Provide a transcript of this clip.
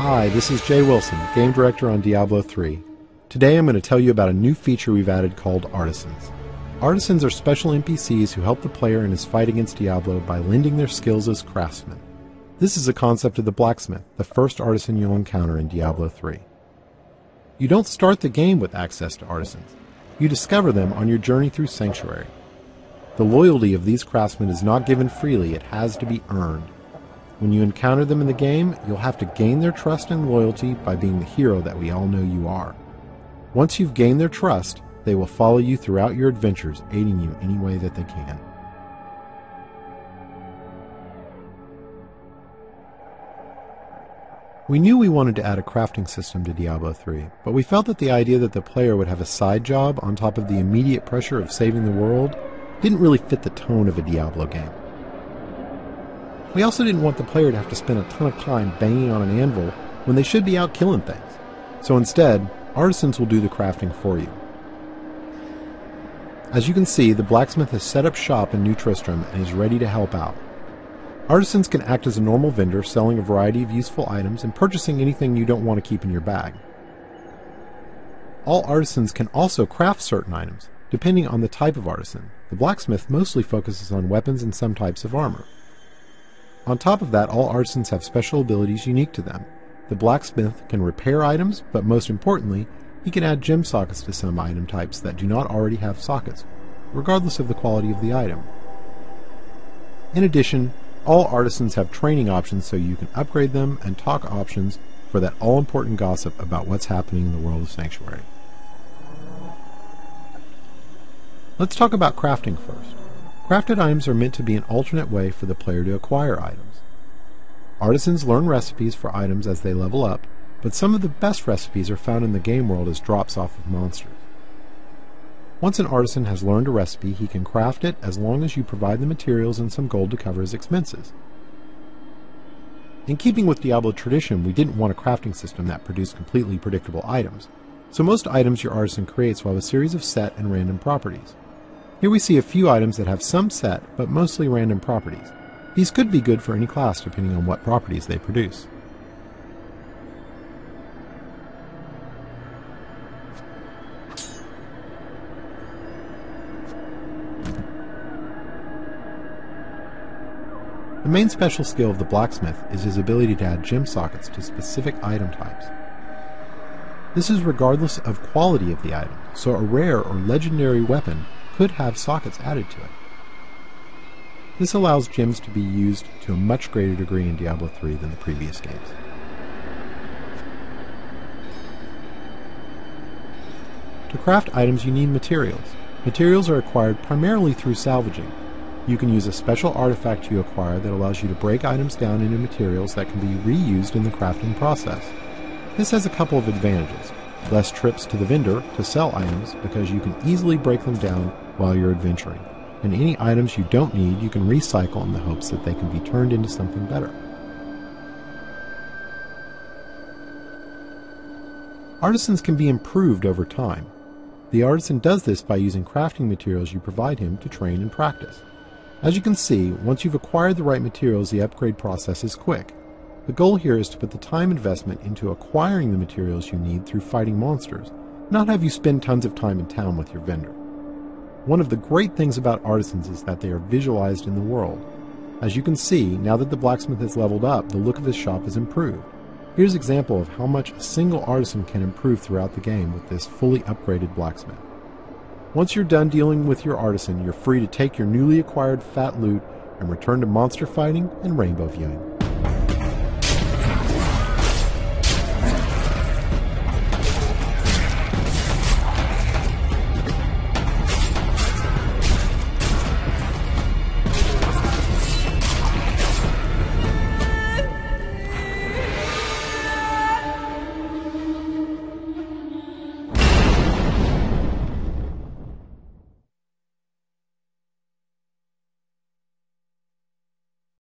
Hi, this is Jay Wilson, Game Director on Diablo 3. Today I'm going to tell you about a new feature we've added called Artisans. Artisans are special NPCs who help the player in his fight against Diablo by lending their skills as craftsmen. This is a concept of the blacksmith, the first artisan you'll encounter in Diablo 3. You don't start the game with access to artisans. You discover them on your journey through Sanctuary. The loyalty of these craftsmen is not given freely, it has to be earned. When you encounter them in the game, you'll have to gain their trust and loyalty by being the hero that we all know you are. Once you've gained their trust, they will follow you throughout your adventures, aiding you any way that they can. We knew we wanted to add a crafting system to Diablo 3, but we felt that the idea that the player would have a side job on top of the immediate pressure of saving the world didn't really fit the tone of a Diablo game. We also didn't want the player to have to spend a ton of time banging on an anvil when they should be out killing things. So instead, artisans will do the crafting for you. As you can see, the blacksmith has set up shop in New Tristram and is ready to help out. Artisans can act as a normal vendor, selling a variety of useful items and purchasing anything you don't want to keep in your bag. All artisans can also craft certain items, depending on the type of artisan. The blacksmith mostly focuses on weapons and some types of armor. On top of that, all artisans have special abilities unique to them. The blacksmith can repair items, but most importantly, he can add gem sockets to some item types that do not already have sockets, regardless of the quality of the item. In addition, all artisans have training options so you can upgrade them, and talk options for that all-important gossip about what's happening in the world of Sanctuary. Let's talk about crafting first. Crafted items are meant to be an alternate way for the player to acquire items. Artisans learn recipes for items as they level up, but some of the best recipes are found in the game world as drops off of monsters. Once an artisan has learned a recipe, he can craft it as long as you provide the materials and some gold to cover his expenses. In keeping with Diablo tradition, we didn't want a crafting system that produced completely predictable items, so most items your artisan creates will have a series of set and random properties. Here we see a few items that have some set, but mostly random properties. These could be good for any class depending on what properties they produce. The main special skill of the blacksmith is his ability to add gem sockets to specific item types. This is regardless of quality of the item, so a rare or legendary weapon could have sockets added to it. This allows gems to be used to a much greater degree in Diablo 3 than the previous games. To craft items you need materials. Materials are acquired primarily through salvaging. You can use a special artifact you acquire that allows you to break items down into materials that can be reused in the crafting process. This has a couple of advantages. Less trips to the vendor to sell items because you can easily break them down while you're adventuring. And any items you don't need you can recycle in the hopes that they can be turned into something better. Artisans can be improved over time. The artisan does this by using crafting materials you provide him to train and practice. As you can see, once you've acquired the right materials, the upgrade process is quick. The goal here is to put the time investment into acquiring the materials you need through fighting monsters, not have you spend tons of time in town with your vendor. One of the great things about artisans is that they are visualized in the world. As you can see, now that the blacksmith has leveled up, the look of his shop is improved. Here's an example of how much a single artisan can improve throughout the game with this fully upgraded blacksmith. Once you're done dealing with your artisan, you're free to take your newly acquired fat loot and return to monster fighting and rainbow viewing.